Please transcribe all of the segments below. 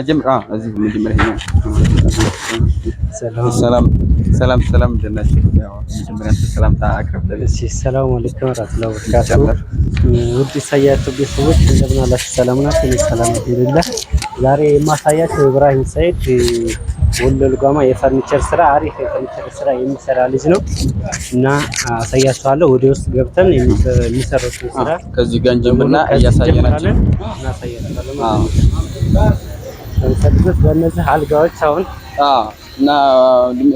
ጀምር እዚህ መጀመሪያ ሰላም እንደናችሁ። ያው መጀመሪያ ሰላምታ አቅርብልኝ። እሺ ሰላም አለይኩም ወራህመቱላሂ ወበረካቱ። ውድ ኢሳያስ ቤተሰቦች እንደምን አላችሁ? ሰላም ናችሁ? እኔ ሰላም አልሐምዱሊላህ። ዛሬ የማሳያችሁ ኢብራሂም ሰይድ ወሎ ልጓማ የፈርኒቸር ስራ አሪፍ የፈርኒቸር ስራ የሚሰራ ልጅ ነው እና አሳያችኋለሁ። ወደ ውስጥ ገብተን የሚሰሩት ስራ ከዚህ ጋር ጀምርና እያሳየናችሁ እናሳያችኋለን። በእነዚህ አልጋዎች አሁን እና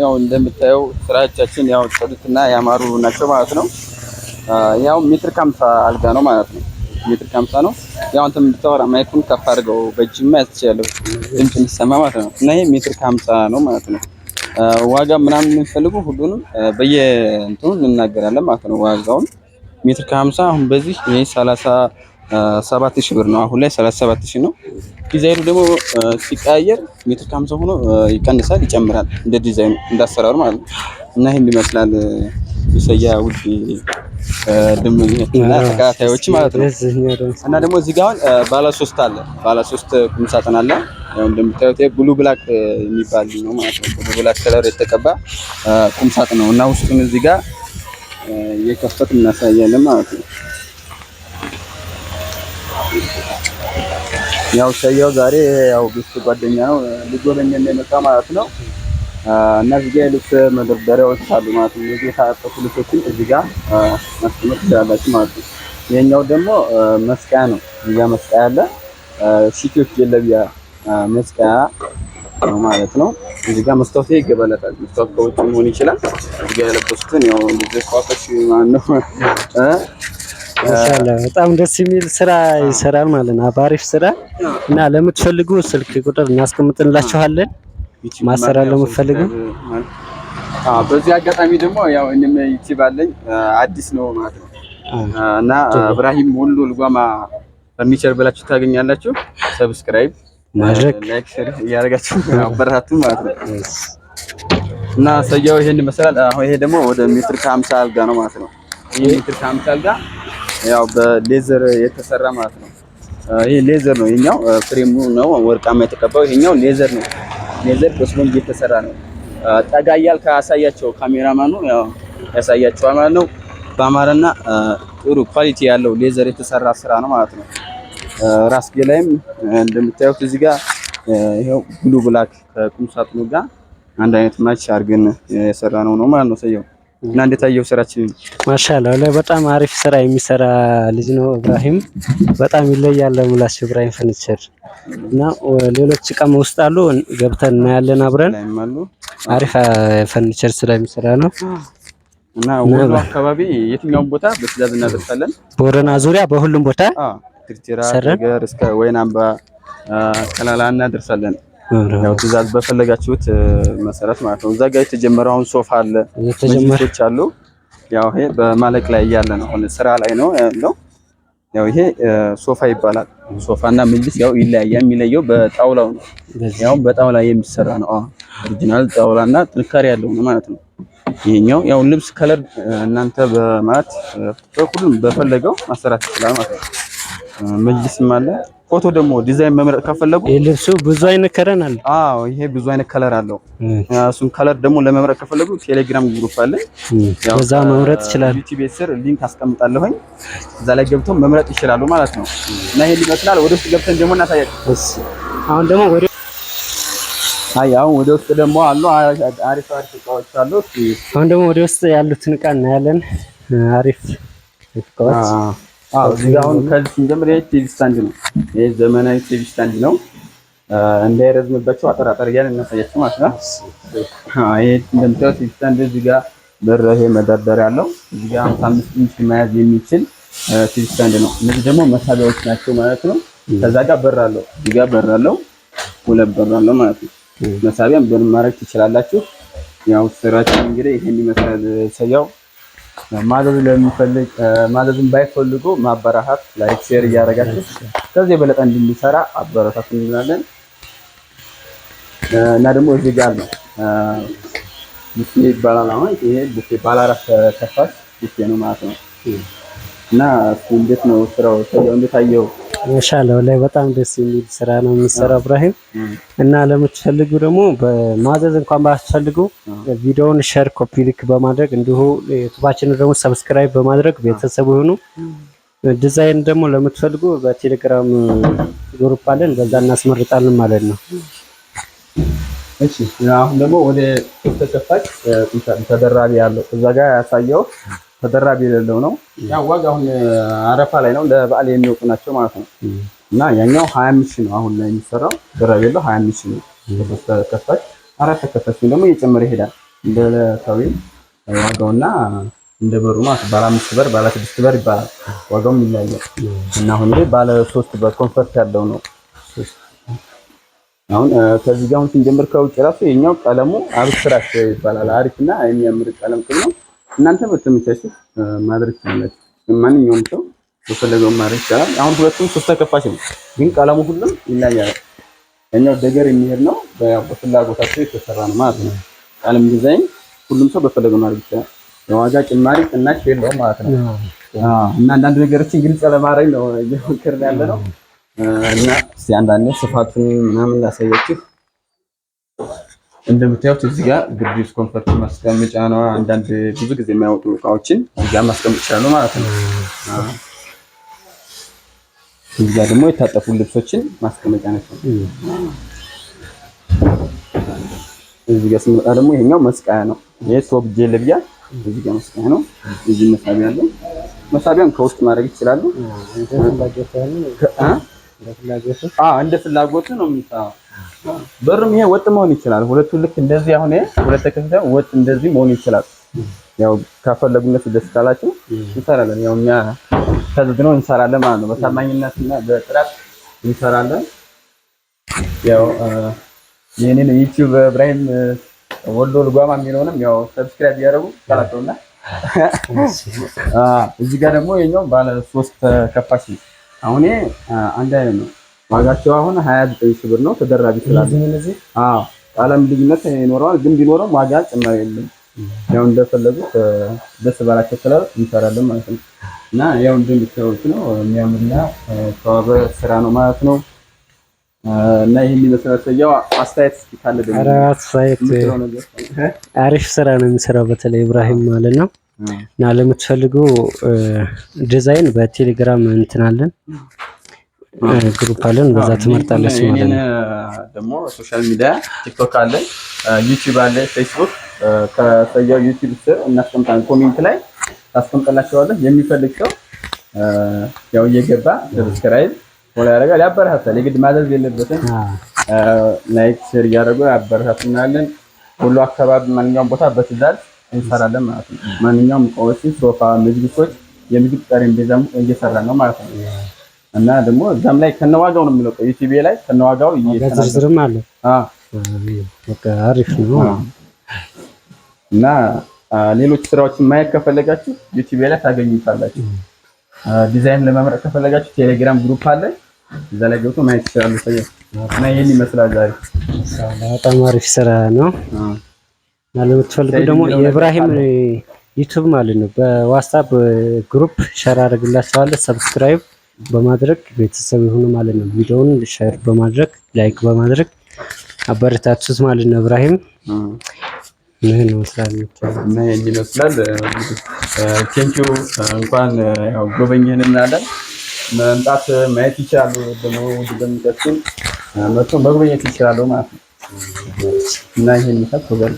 ያው እንደምታየው ስራዎቻችን ያው ጥሩትና ያማሩ ናቸው ማለት ነው። ያው ሜትር ከ50 አልጋ ነው ማለት ነው። ሜትር ከ50 ነው። ያው አንተም ብታወራ ማይኩን ከፍ አድርገው በእጅማ ያስችላል ድምጽ እንዲሰማ ማለት ነው። እና ይሄ ሜትር ከ50 ነው ማለት ነው። ዋጋ ምናምን የምንፈልጉ ሁሉንም በየእንትኑ እንናገራለን ማለት ነው። ዋጋውን ሜትር ከ50 አሁን በዚህ ይሄ 37,000 ብር ነው። አሁን ላይ 37,000 ነው። ዲዛይኑ ደግሞ ሲቀያየር ሜትር ከ50 ሆኖ ይቀንሳል ይጨምራል፣ እንደ ዲዛይኑ እንዳሰራሩ ማለት ነው። እና ይሄን ይመስላል የሰያ ውድ ደምና ተከታታዮች ማለት ነው። እና ደግሞ እዚህ ጋር አሁን ባለ 3 አለ፣ ባለ 3 ቁም ሳጥን አለ። ያው እንደምታዩት ብሉ ብላክ የሚባል ነው ማለት ነው። ብሉ ብላክ ከለር የተቀባ ቁም ሳጥን ነው። እና ውስጡን እዚህ ጋር የከፈትን እናሳያለን ማለት ነው። ያው ሰያው ዛሬ ያው ቤት ጓደኛ ነው ልጎበኛ እንደመጣ ማለት ነው። እና እዚህ ጋር ልብስ መደርደሪያዎች አሉ ማለት ነው። እዚህ ታጠቁ ልብሶችን እዚህ ጋር ማስቀመጥ ትችላላችሁ ማለት ነው። ይሄኛው ደግሞ መስቀያ ነው። እዚህ ጋር መስቀያ አለ። ሲቲዎች የለብያ መስቀያ ነው ማለት ነው። እዚህ ጋር መስታወት ይገባላታል። መስታወት ከውጭ መሆን ይችላል። እዚህ ጋር ያለበሱትን ያው እንደዚህ ቋቆሽ ማለት ነው። ማሻአላ በጣም ደስ የሚል ስራ ይሰራል ማለት ነው። አሪፍ ስራ እና ለምትፈልጉ ስልክ ቁጥር እናስቀምጥላችኋለን። ማሰራ ለምትፈልጉ በዚህ አጋጣሚ ደግሞ ያው እኔም ዩቲዩብ አለኝ አዲስ ነው ማለት ነው። እና ኢብራሂም ወሎ ልጓማ ፈርኒቸር ብላችሁ ታገኛላችሁ። ሰብስክራይብ ማድረግ ላይክ ሼር እያደረጋችሁ አበረታቱ ማለት ነው። እና ሰያው ይሄን ይመስላል። አሁን ይሄ ደግሞ ወደ ሜትር ከ50 አልጋ ነው ማለት ነው። ይሄ ሜትር ከ50 አልጋ ያው በሌዘር የተሰራ ማለት ነው። ይሄ ሌዘር ነው። ይሄኛው ፍሬሙ ነው ወርቃማ የተቀባው። ይሄኛው ሌዘር ነው። ሌዘር በስፖንጅ የተሰራ ነው። ጠጋ እያልክ አሳያቸው ካሜራማኑ ያው ያሳያቸዋል ማለት ነው። በአማረና ጥሩ ኳሊቲ ያለው ሌዘር የተሰራ ስራ ነው ማለት ነው። ራስጌ ላይም እንደምታዩት እዚህ ጋር ይሄው ብሉ ብላክ ከቁም ሳጥኑ ጋር አንድ አይነት ማች አድርገን የሰራ ነው ማለት ነው ሰየው። እና እንዴት አየው ስራችን? ማሻአላ በጣም አሪፍ ስራ የሚሰራ ልጅ ነው ኢብራሂም። በጣም ይለያል ለሙላችሁ ኢብራሂም ፈርኒቸር። እና ሌሎች እቃም ውስጥ አሉ ገብተን እናያለን አብረን። አሪፍ ፈርኒቸር ስራ የሚሰራ ነው። እና ወሎ አካባቢ የትኛውም ቦታ በትዕዛዝ እናደርሳለን። ቦረና ዙሪያ በሁሉም ቦታ ትርቲራ ነገር እስከ ወይናምባ ከላላ እናደርሳለን። ያው ትዕዛዝ በፈለጋችሁት መሰረት ማለት ነው። እዛ ጋር የተጀመረው አሁን ሶፋ አለ፣ መጅሊሶች አሉ። ያው ይሄ በማለቅ ላይ ያለ ነው፣ አሁን ስራ ላይ ነው ያለው። ያው ይሄ ሶፋ ይባላል። ሶፋና መጅሊስ ያው ይለያያል። የሚለየው በጣውላው ነው። ያው በጣውላ የሚሰራ ነው። ኦሪጂናል ጣውላና ጥንካሬ ያለው ነው ማለት ነው። ይሄኛው ያው ልብስ ከለር እናንተ በማለት ሁሉም በፈለገው ማሰራት ይችላል ማለት ነው። መጅሊስም አለ። ፎቶ ደግሞ ዲዛይን መምረጥ ከፈለጉ የልብሱ ብዙ አይነት ከለር አለ። ይሄ ብዙ አይነት ከለር አለው። እሱን ከለር ደግሞ ለመምረጥ ከፈለጉ ቴሌግራም ግሩፕ አለ። ያው በዛ መምረጥ ይችላል። ዩቲዩብ ስር ሊንክ አስቀምጣለሁኝ። እዛ ላይ ገብተው መምረጥ ይችላሉ ማለት ነው። እና ይሄን ይመስላል። ወደ ውስጥ ገብተን ደግሞ እናሳያችሁ። አሁን ደግሞ ወደ ውስጥ ደግሞ አሉ አሪፍ እቃዎች አሉ። አሁን ደግሞ ወደ ውስጥ ያሉትን እቃ እናያለን። አሪፍ እቃዎች እዚህ ጋር አሁን ከዚህ ስንጀምር ይሄ ቲቪ ስታንድ ነው። ይሄ ዘመናዊ ቲቪ ስታንድ ነው። እንዳይረዝምባቸው አጠራጠር እያልን እናሳያችሁ ማለት ነው። ይሄ እንደምታዩት ቲቪ ስታንድ እዚህ ጋር በር ይሄ መደርደሪያ አለው። እዚህ ጋር 55 ኢንች መያዝ የሚችል ቲቪ ስታንድ ነው። እነዚህ ደግሞ መሳቢያዎች ናቸው ማለት ነው። ከዛ ጋር በር አለው። እዚህ ጋር በር አለው፣ ሁለት በር አለው ማለት ነው። መሳቢያም በር ማድረግ ትችላላችሁ። ያው ስራችን እንግዲህ ይሄን ይመስላል ሰያው። ማዘዝ ለሚፈልግ ማዘዝን ባይፈልጉ ማበረታታት ላይክ ሼር እያደረጋችሁ ከዚህ የበለጠ እንድንሰራ አበረታቱ እንላለን። እና ደግሞ እዚህ ጋር ነው ቡፌ ይባላል። አሁን ይሄ ቡፌ ባለ 4 ተከፋች ቡፌ ነው ማለት ነው። እና እንዴት ነው ስራው? ሰው እንዴት አየው? ማሻአላህ ላይ በጣም ደስ የሚል ስራ ነው የሚሰራው ኢብራሂም። እና ለምትፈልጉ ደግሞ በማዘዝ እንኳን ባትፈልጉ ቪዲዮውን ሼር፣ ኮፒ ሊክ በማድረግ እንዲሁ ዩቲዩባችንን ደግሞ ሰብስክራይብ በማድረግ ቤተሰቡ ይሁኑ። ዲዛይን ደግሞ ለምትፈልጉ በቴሌግራም ግሩፕ አለን፣ በዛ እናስመርጣለን ማለት ነው። እሺ አሁን ደግሞ ወደ ተከፋች ተደራቢ ያለው እዛ ጋር ያሳየው ተደራቢ የሌለው ነው። ያው ዋጋውን አረፋ ላይ ነው ለበዓል የሚወጡ ናቸው ማለት ነው። እና ያኛው 25 ሺህ ነው አሁን ላይ የሚሰራው። ተደራቢ የሌለው 25 ሺህ ነው። ተከፋች አራት ተከፋች ደግሞ እየጨመረ ይሄዳል እንደ ለታዊ ዋጋውና እንደ በሩ ማለት ባለ 5 በር ባለ 6 በር ይባላል። ዋጋውም ይለያያል። እና አሁን ላይ ባለ 3 በር ኮንፈርት ያለው ነው። አሁን ከዚህ ጋር ስንጀምር ከውጭ ራሱ የኛው ቀለሙ አብስትራክት ይባላል። አሪፍና የሚያምር ቀለም ነው። እናንተ በተመቻችሁ ማድረግ ትችላላችሁ። ማንኛውም ሰው በፈለገው ማድረግ ይችላል። አሁን ሁለቱም ሶስት ተከፋች ነው፣ ግን ቀለሙ ሁሉም ይለያያል። የኛው ደገር የሚሄድ ነው፣ በፍላጎታቸው የተሰራ ነው ማለት ነው። ቀለም ዲዛይን ሁሉም ሰው በፈለገው ማድረግ ይችላል። የዋጋ ጭማሪ ቅናሽ የለውም ማለት ነው። እና አንዳንድ ነገሮችን ግልጽ ለማድረግ ነው እየሞከርን ያለ ነው። እና እስቲ አንዳንዴ ስፋቱን ምናምን ላሳያችሁ። እንደምታዩት እዚህ ጋር ግሪስ ኮንፈርት ማስቀመጫ ነው። አንዳንድ ብዙ ጊዜ የማይወጡ እቃዎችን እዚህ ጋር ማስቀመጥ ይችላሉ ማለት ነው። እዚህ ጋር ደግሞ የታጠፉ ልብሶችን ማስቀመጫ ነው። እዚህ ጋር ስንመጣ ደግሞ ይሄኛው መስቀያ ነው። ይሄ ቶፕ ጄልቢያ እዚህ ጋር መስቀያ ነው። እዚህ መሳቢያ አለው። መሳቢያን ከውስጥ ማድረግ ይችላሉ። እንደ ፍላጎቱ ነው የሚሰራው። በርም ይሄ ወጥ መሆን ይችላል። ሁለቱ ልክ እንደዚህ አሁን ሁለት ተከፍተው ወጥ እንደዚህ መሆን ይችላል። ያው ካፈለጉነት ደስ ካላችሁ እንሰራለን። ያው እኛ ተዝግነው እንሰራለን ማለት ነው። በታማኝነትና በጥራት እንሰራለን። ያው የኔን ዩቲዩብ ኢብራሂም ወሎ ልጓማ የሚለውንም ያው ሰብስክራይብ ያደርጉ ካላችሁና እዚህ ጋር ደግሞ የኛው ባለ 3 ተከፋች ነው። አሁን አንድ አይነት ነው ዋጋቸው። አሁን 29 ሺህ ብር ነው ተደራቢ ስላለ ቀለም ልዩነት ይኖረዋል፣ ግን ቢኖርም ዋጋ ጭማሪ የለም። ያው እንደፈለጉት ደስ ባላቸው ከለር እንሰራለን ማለት ነው። እና ያው እንደምታዩት ነው የሚያምርና ተዋበ ስራ ነው ማለት ነው። እና ይሄን ይመስላል። አስተያየት ካለ ደግሞ አስተያየት አሪፍ ስራ ነው የሚሰራው በተለይ ኢብራሂም ማለት ነው። እና ለምትፈልጉ ዲዛይን በቴሌግራም እንትናለን ግሩፕ አለን፣ በዛ ትመርጣለች ማለት ነው። ደግሞ ሶሻል ሚዲያ ቲክቶክ አለ፣ ዩቲዩብ አለ፣ ፌስቡክ ከሰያው ዩቲዩብ ስር እናስቀምጣለን። ኮሜንት ላይ ታስቀምጣላችኋለሁ። የሚፈልግ ሰው ያው እየገባ ሰብስክራይብ ፎሎ ያደርጋል፣ ያበረታታል። የግድ ማዘዝ የለበትም። ላይክ ሼር እያደረጉ ያበረታቱናለን። ሁሉ አካባቢ ማንኛውም ቦታ በትዕዛዝ እንሰራለን ማለት ነው። ማንኛውም እቃዎችን ሶፋ፣ መጅሊሶች፣ የምግብ ጠረጴዛም እየሰራን ነው ማለት ነው። እና ደግሞ እዛም ላይ ከነዋጋው ነው የሚለቀው ዩቲዩብ ላይ ከነዋጋው እየተናገርም አለ። በቃ አሪፍ ነው። እና ሌሎች ስራዎችን ማየት ከፈለጋችሁ ዩቲዩብ ላይ ታገኙታላችሁ። ዲዛይን ለመምረጥ ከፈለጋችሁ ቴሌግራም ግሩፕ አለ፣ እዛ ላይ ገብቶ ማየት ትችላላችሁ። እና ይሄን ይመስላል ዛሬ። በጣም አሪፍ ስራ ነው። ለምትፈልጉ ደግሞ የኢብራሂም ዩቲዩብ ማለት ነው በዋትስአፕ ግሩፕ ሼር አድርግላችኋለሁ። ሰብስክራይብ በማድረግ ቤተሰብ ይሁኑ ማለት ነው። ቪዲዮውን ሼር በማድረግ ላይክ በማድረግ አበረታቱት ማለት ነው። ኢብራሂም ምን ይመስላል እና ይሄን ይመስላል። ቴንኪው እንኳን ያው ጎበኘን እናለን። መምጣት ማየት ይችላሉ። ደግሞ ወደሚቀጥል መጥቶ መጎብኘት ይችላሉ ማለት ነው። እና ይሄን ይመስላል።